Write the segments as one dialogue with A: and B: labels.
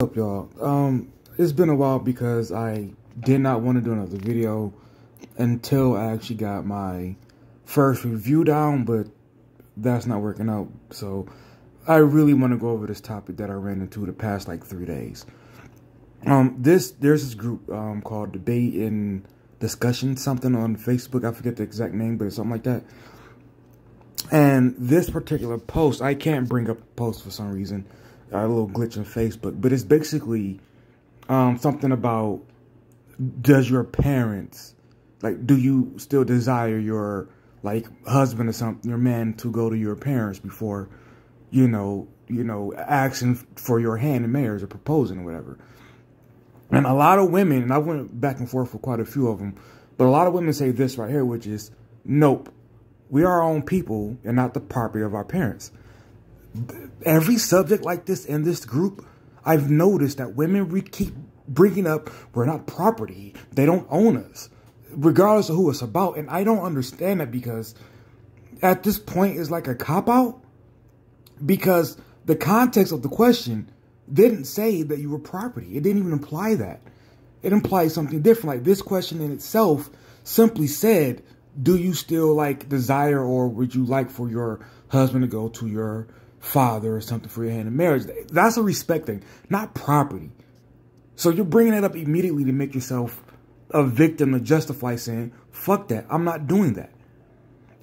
A: Up, y'all? It's been a while because I did not want to do another video until I actually got my first review down, but that's not working out. So I really want to go over this topic that I ran into the past like 3 days. There's this group called Debate and Discussion something on Facebook. I forget the exact name, but it's something like that. And this particular post, I can't bring up the post for some reason. A little glitch on Facebook, but it's basically something about, does your parents, like, do you still desire your like husband or something, your man, to go to your parents before asking for your hand in marriage or proposing or whatever. And a lot of women, and I went back and forth with quite a few of them, but a lot of women say this right here, which is, nope, we are our own people and not the property of our parents. Every subject like this in this group, I've noticed that women keep bringing up, we're not property, they don't own us, regardless of who it's about. And I don't understand that, because at this point it's like a cop-out, because the context of the question didn't say that you were property. It didn't even imply that. It implies something different. Like, this question in itself simply said, do you still like desire, or would you like for your husband to go to your father or something for your hand in marriage? That's a respect thing, not property. So you're bringing it up immediately to make yourself a victim, to justify saying, fuck that, I'm not doing that.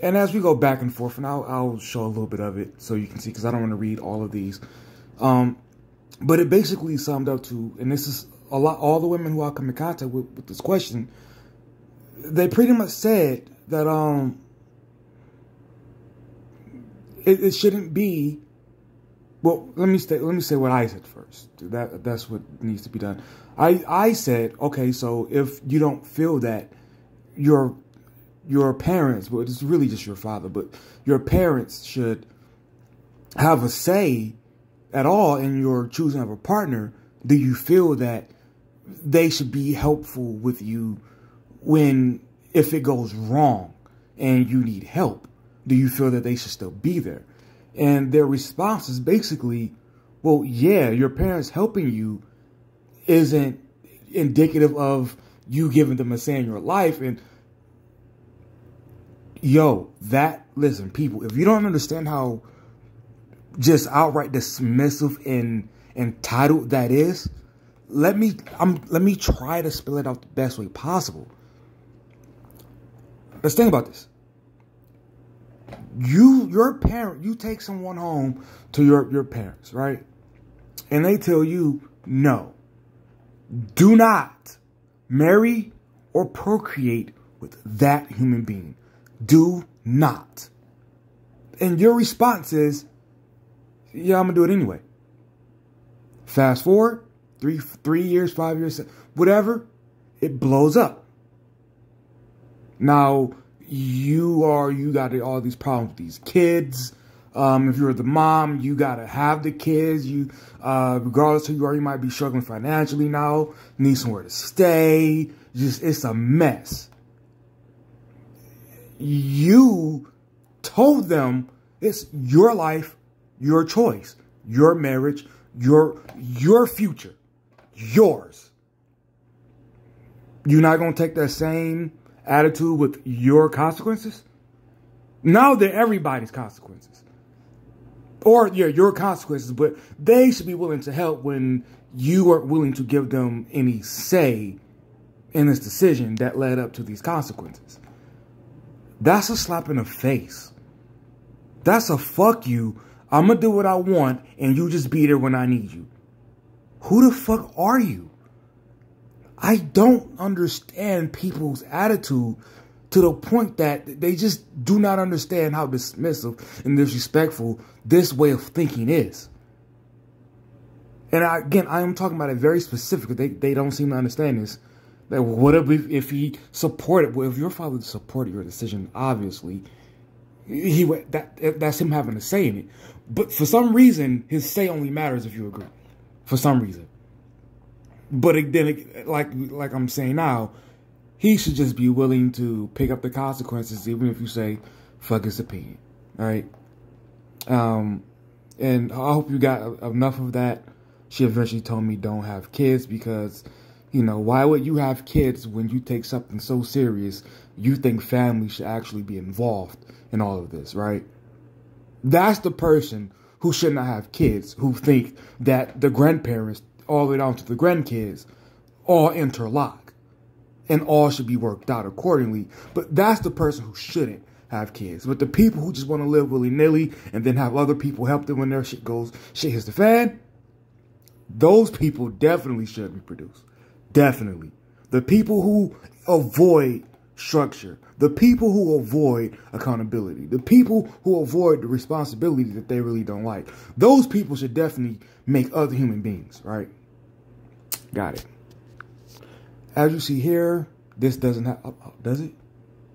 A: And as we go back and forth, and I'll show a little bit of it so you can see, because I don't want to read all of these. But it basically summed up to, and this is a lot, all the women who I come in contact with this question, they pretty much said that it shouldn't be. Well, let me say what I said first. That's what needs to be done. I said, okay, so if you don't feel that your parents, well, it's really just your father, but your parents should have a say at all in your choosing of a partner, do you feel that they should be helpful with you if it goes wrong and you need help? Do you feel that they should still be there? And their response is basically, well, yeah, your parents helping you isn't indicative of you giving them a say in your life. And listen, people, if you don't understand how just outright dismissive and entitled that is, let me try to spell it out the best way possible. Let's think about this. You take someone home to your parents, right? And they tell you, no, do not marry or procreate with that human being. Do not. And your response is, yeah, I'm gonna do it anyway. Fast forward, 3 years, 5 years, whatever, it blows up. Now, you got all these problems with these kids. If you're the mom, you gotta have the kids. Regardless of who you are, you might be struggling financially now, need somewhere to stay. It's a mess. You told them it's your life, your choice, your marriage, your future, yours. You're not gonna take that same attitude with your consequences? Now they're everybody's consequences. Or, yeah, your consequences, but they should be willing to help when you aren't willing to give them any say in this decision that led up to these consequences. That's a slap in the face. That's a fuck you. I'm going to do what I want, and you just be there when I need you. Who the fuck are you? I don't understand people's attitude to the point that they just do not understand how dismissive and disrespectful this way of thinking is. And again, I am talking about it very specifically. They don't seem to understand this. That what if he supported? Well, if your father supported your decision, obviously, that's him having a say in it. But for some reason, his say only matters if you agree. For some reason. But then, like I'm saying now, he should just be willing to pick up the consequences, even if you say, fuck his opinion. All right? And I hope you got enough of that she eventually told me don't have kids because, you know, why would you have kids when you take something so serious? You think family should actually be involved in all of this, right? That's the person who should not have kids, who think that the grandparents, all the way down to the grandkids, all interlock and all should be worked out accordingly. But that's the person who shouldn't have kids. But the people who just want to live willy-nilly and then have other people help them when their shit hits the fan, those people definitely should reproduce. Definitely. The people who avoid structure, the people who avoid accountability, the people who avoid the responsibility that they really don't like, those people should definitely make other human beings, right? Got it. As you see here, this doesn't have, does it?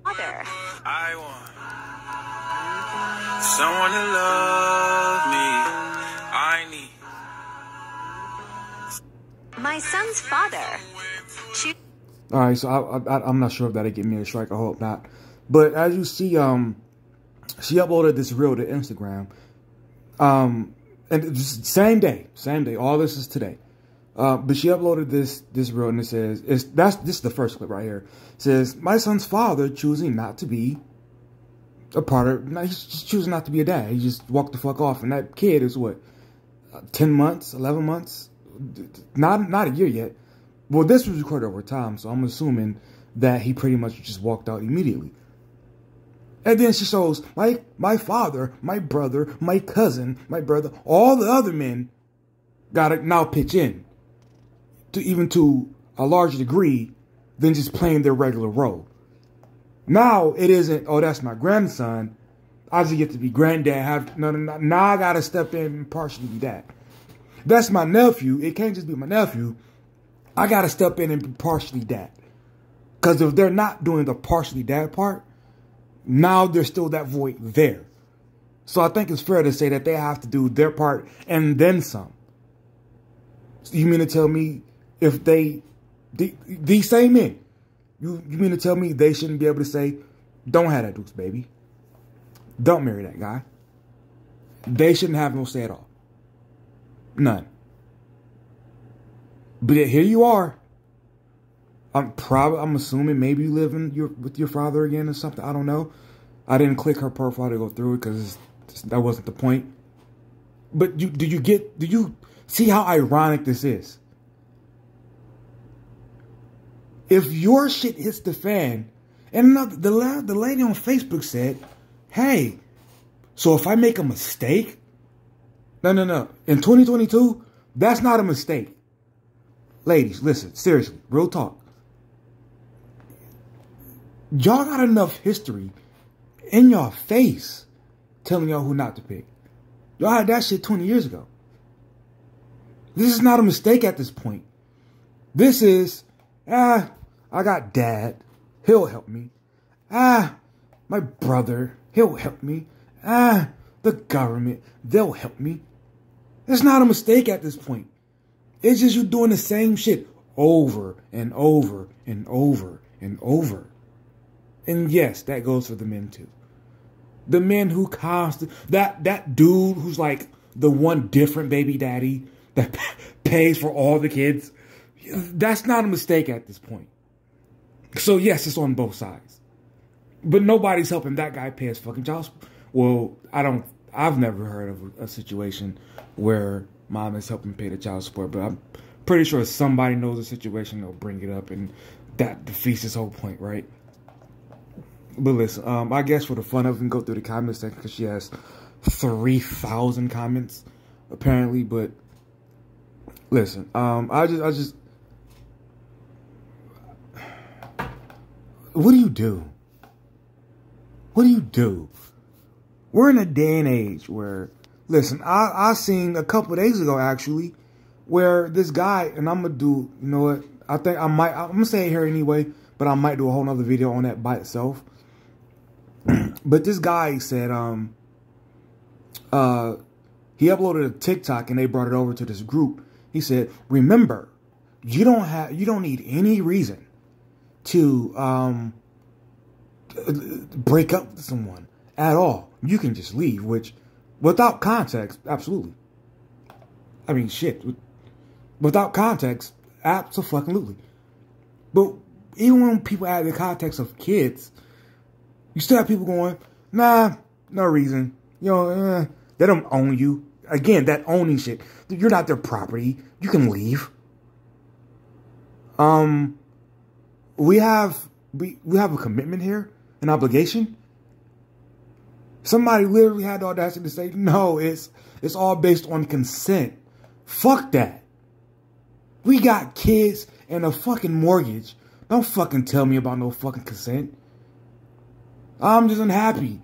B: Mother. I want someone to love me. I need my son's father.
A: All right, so I'm not sure if that'll get me a strike. I hope not. But as you see, she uploaded this reel to Instagram. And just same day. All this is today. But she uploaded this reel, and it says, this is the first clip right here. It says, my son's father choosing not to be a part of, he's just choosing not to be a dad. He just walked the fuck off. And that kid is what, 10 months, 11 months? Not a year yet. Well, this was recorded over time, so I'm assuming that he pretty much just walked out immediately. And then she shows, my father, my brother, my cousin, my brother, all the other men gotta now pitch in. Even to a larger degree than just playing their regular role. Now, it isn't, oh, that's my grandson. I just get to be granddad. No. Now I gotta step in and partially be that. That's my nephew. It can't just be my nephew. I got to step in and be partially dad. Because if they're not doing the partially dad part, now there's still that void there. So I think it's fair to say that they have to do their part and then some. So you mean to tell me if these same men, you mean to tell me they shouldn't be able to say, don't have that Dukes baby. Don't marry that guy. They shouldn't have no say at all. None. But here you are. I'm assuming maybe you live with your father again or something. I don't know. I didn't click her profile to go through it because that wasn't the point. But do you see how ironic this is? If your shit hits the fan, and the lady on Facebook said, hey, so if I make a mistake, no. In 2022, that's not a mistake. Ladies, listen, seriously, real talk. Y'all got enough history in your face telling y'all who not to pick. Y'all had that shit 20 years ago. This is not a mistake at this point. This is, I got dad. He'll help me. My brother. He'll help me. The government. They'll help me. It's not a mistake at this point. It's just you doing the same shit over and over and over and over. And yes, that goes for the men too. The men who that dude who's like the one different baby daddy that pays for all the kids. That's not a mistake at this point. So yes, it's on both sides. But nobody's helping that guy pay his fucking child support. Well, I've never heard of a situation where mom is helping pay the child support, but I'm pretty sure somebody knows the situation, they'll bring it up, and that defeats this whole point, right? But listen, I guess for the fun of it, we can go through the comments section because she has 3,000 comments, apparently, but listen, I just, what do you do? What do you do? We're in a day and age where, listen, I seen a couple of days ago, actually, where this guy, and I'm going to do, you know what, I'm going to say it here anyway, but I might do a whole nother video on that by itself. But this guy said, he uploaded a TikTok and they brought it over to this group. He said, remember, you don't need any reason to, break up with someone at all. You can just leave, which, without context, absolutely. I mean, shit. Without context, absolutely. But even when people add the context of kids, you still have people going, nah, no reason. You know, they don't own you. Again, that owning shit. You're not their property. You can leave. We have a commitment here, an obligation. Somebody literally had the audacity to say, no, it's all based on consent. Fuck that. We got kids and a fucking mortgage. Don't fucking tell me about no fucking consent. I'm just unhappy.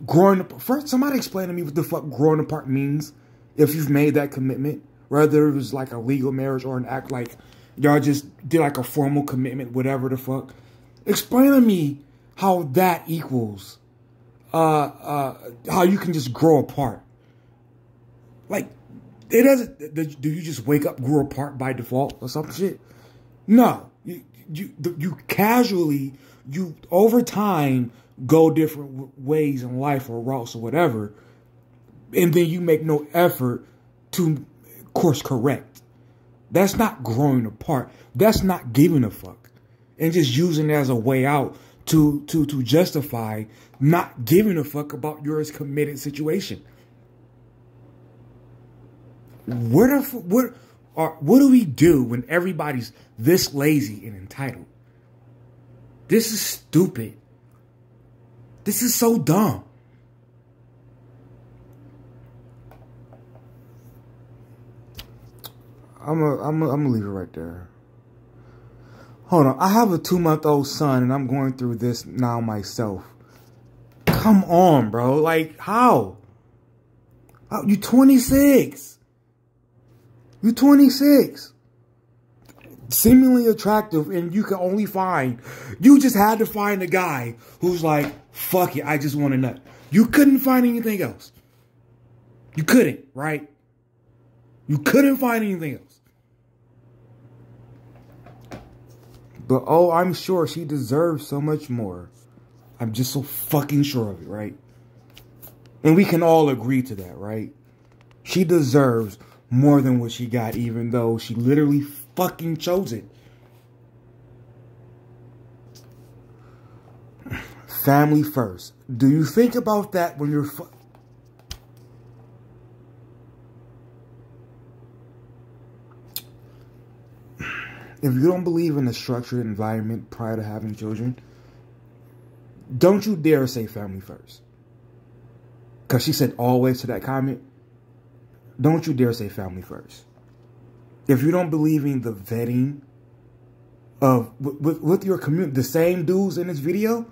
A: Growing up. First, somebody explain to me what the fuck growing apart means. If you've made that commitment, whether it was like a legal marriage or an act like y'all just did like a formal commitment, whatever the fuck. Explain to me how that equals how you can just grow apart. Like, it doesn't. Do you just wake up, grow apart by default or some shit? No, you casually, over time go different ways in life or routes or whatever, and then you make no effort to course correct. That's not growing apart. That's not giving a fuck and just using it as a way out to justify not giving a fuck about your committed situation. What do we do when everybody's this lazy and entitled? This is stupid. This is so dumb. I'm gonna leave it right there. Hold on. I have a 2-month-old son and I'm going through this now myself. Come on, bro. Like, how? You 26. You 26. Seemingly attractive, and you can only find, you just had to find a guy who's like, fuck it, I just want a nut. You couldn't find anything else. You couldn't, right? You couldn't find anything else. But oh, I'm sure she deserves so much more. I'm just so fucking sure of it, right? And we can all agree to that, right? She deserves more than what she got, even though she literally fucking chose it. Family first. Do you think about that when you're if you don't believe in a structured environment prior to having children, don't you dare say family first. Because she said always to that comment. Don't you dare say family first. If you don't believe in the vetting of with your community, the same dudes in this video,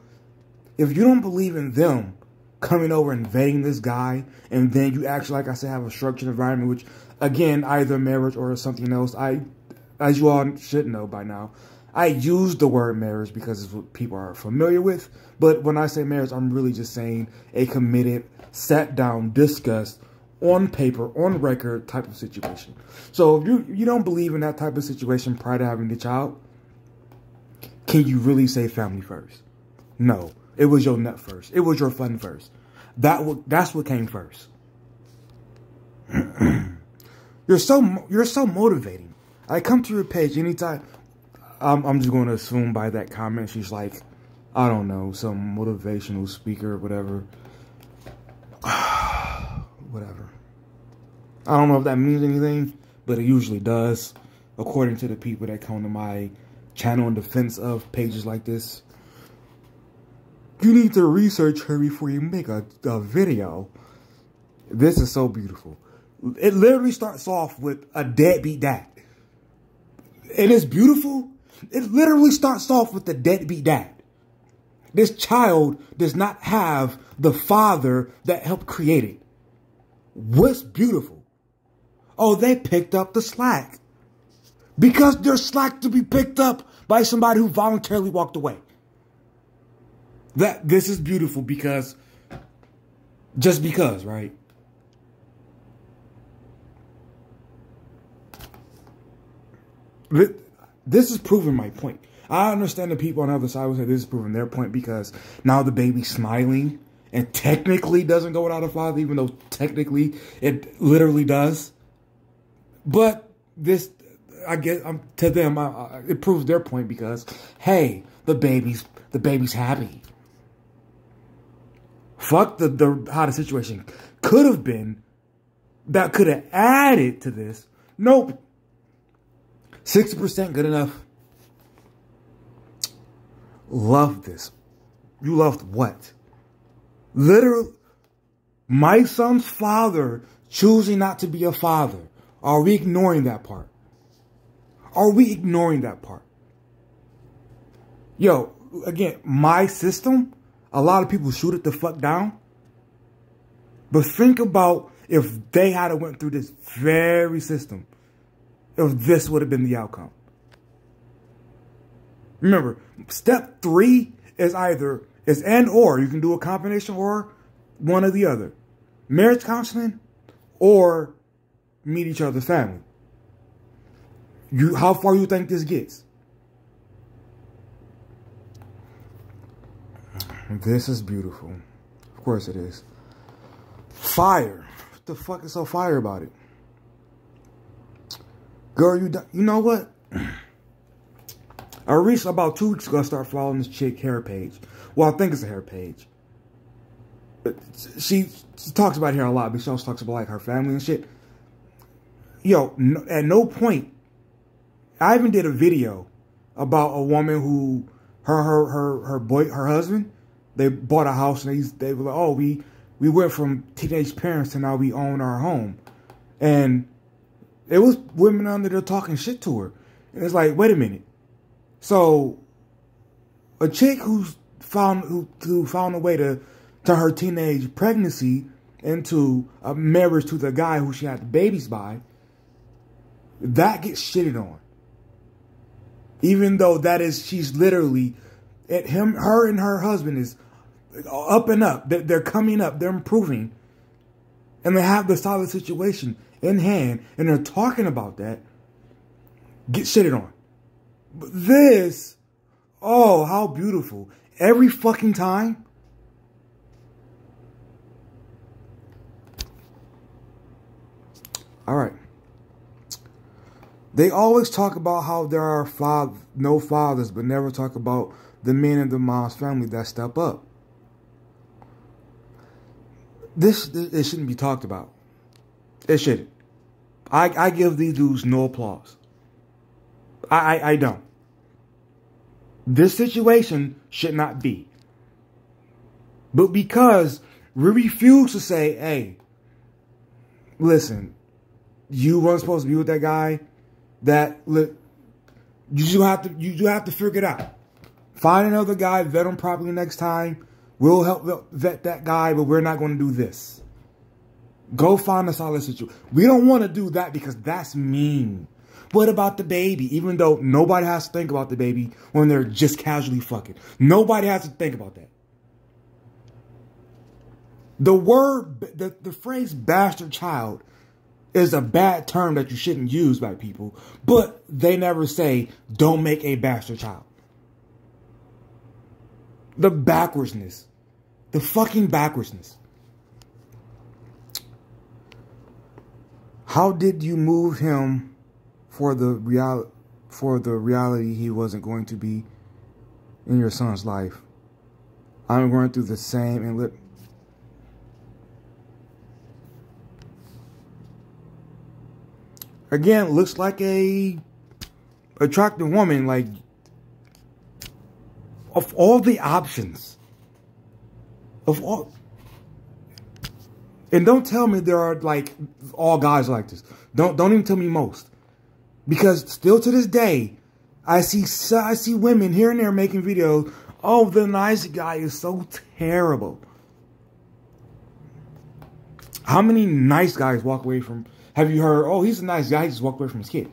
A: if you don't believe in them coming over and vetting this guy, and then you actually, like I said, have a structured environment, which again, either marriage or something else, as you all should know by now, I use the word marriage because it's what people are familiar with. But when I say marriage, I'm really just saying a committed, sat down, discussed, on paper, on record type of situation. So if you don't believe in that type of situation prior to having the child, can you really say family first? No. It was your nut first. It was your fun first. That's what came first. You're so motivating. I come to your page anytime. I'm just going to assume by that comment she's like, I don't know, some motivational speaker or whatever. Whatever. I don't know if that means anything, but it usually does, according to the people that come to my channel in defense of pages like this. You need to research her before you make a video. This is so beautiful. It literally starts off with a deadbeat dad. It is beautiful. It literally starts off with the deadbeat dad. This child does not have the father that helped create it. What's beautiful? Oh, they picked up the slack. Because there's slack to be picked up by somebody who voluntarily walked away. This is beautiful because, just because, right? This is proving my point. I understand the people on the other side will say this is proving their point because now the baby's smiling and technically doesn't go without a father, even though technically it literally does. But this, I guess, to them, it proves their point because, hey, the baby's happy. Fuck how the situation could have been. That could have added to this. Nope. 60% good enough. Love this. You loved what? Literally, my son's father choosing not to be a father. Are we ignoring that part? Are we ignoring that part? Yo, again, my system, a lot of people shoot it the fuck down. But think about if they had went through this very system, if this would have been the outcome. Remember, step 3 is either, is and or. You can do a combination or one or the other. Marriage counseling or meet each other's family. How far you think this gets? This is beautiful. Of course it is. Fire. What the fuck is so fire about it? Girl, you know what? I reached about 2 weeks ago, I started following this chick hair page. Well, I think it's a hair page. But she talks about hair a lot, but she also talks about like her family and shit. Yo, at no point, I even did a video about a woman who her husband, they bought a house and they were like, oh, we went from teenage parents to now we own our home. And it was women under there talking shit to her. And it's like, wait a minute. So a chick who found a way to her teenage pregnancy into a marriage to the guy who she had the babies by, that gets shitted on. Even though she's literally, her and her husband is up and up. They're coming up. They're improving. And they have the solid situation in hand. And they're talking about that. Get shitted on. But this, oh, how beautiful. Every fucking time. All right. They always talk about how there are no fathers, but never talk about the men in the mom's family that step up. It shouldn't be talked about. It shouldn't. I give these dudes no applause. I don't. This situation should not be. But because we refuse to say, hey, listen, you weren't supposed to be with that guy, you have to figure it out. Find another guy, vet him properly next time. We'll help vet that guy, but we're not going to do this. Go find a solid situation. We don't want to do that because that's mean. What about the baby? Even though nobody has to think about the baby when they're just casually fucking. Nobody has to think about that. The phrase bastard child is a bad term that you shouldn't use by people, but they never say, don't make a bastard child. The backwardsness. The fucking backwardsness. How did you move him for the reality he wasn't going to be in your son's life? I'm going through the same and again, looks like a attractive woman. Like, of all the options, and don't tell me there are like all guys like this. Don't even tell me most, because still to this day, I see women here and there making videos. Oh, the nice guy is so terrible. How many nice guys walk away from? Have you heard, oh, he's a nice guy, he just walked away from his kid?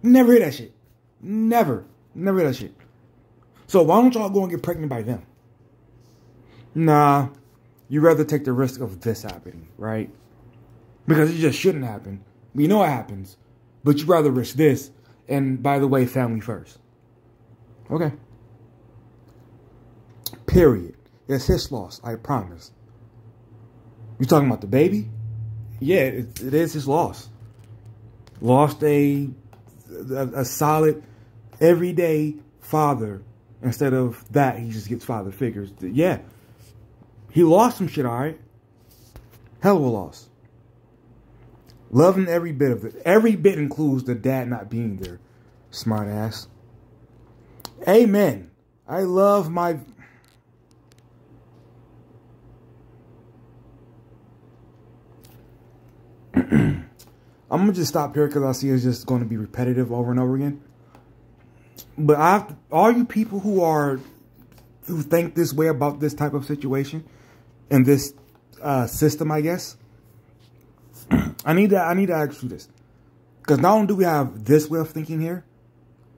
A: Never hear that shit. Never hear that shit. So why don't y'all go and get pregnant by them? Nah, you'd rather take the risk of this happening, right? Because it just shouldn't happen. We know it happens, but you'd rather risk this, and by the way, family first. Okay. Period. It's his loss, I promise. You talking about the baby? Yeah, it is his loss. Lost a solid, everyday father. Instead of that, he just gets father figures. Yeah. He lost some shit, all right? Hell of a loss. Loving every bit of it. Every bit includes the dad not being there. Smart ass. Amen. I love my... I'm going to just stop here because I see it's just going to be repetitive over and over again. But all you people who think this way about this type of situation and this system, I guess, I need to ask you this. Because not only do we have this way of thinking here,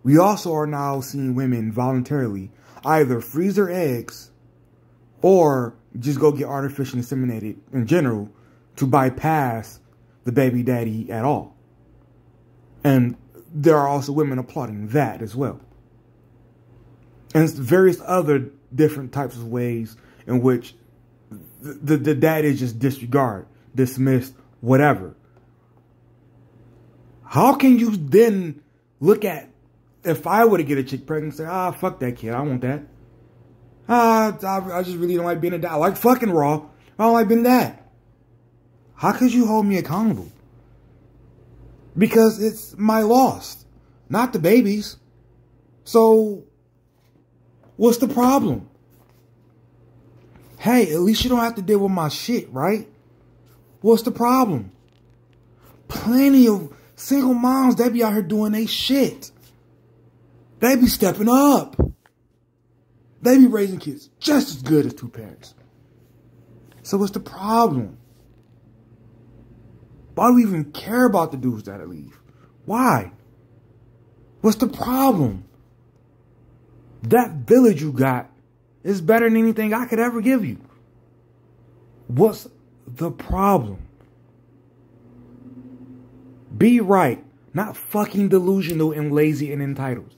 A: we also are now seeing women voluntarily either freeze their eggs or just go get artificially inseminated in general to bypass the baby daddy at all. And there are also women applauding that as well. And various other different types of ways in which the dad is just disregarded, dismissed, whatever. How can you then look at, if I were to get a chick pregnant, say, fuck that kid, I want that. I just really don't like being a dad. I like fucking raw. I don't like being a dad. How could you hold me accountable? Because it's my loss, not the baby's. So, what's the problem? Hey, at least you don't have to deal with my shit, right? What's the problem? Plenty of single moms, they be out here doing they shit. They be stepping up. They be raising kids just as good as two parents. So what's the problem? Why do we even care about the dudes that leave? Why? What's the problem? That village you got is better than anything I could ever give you. What's the problem? Be right, not fucking delusional and lazy and entitled.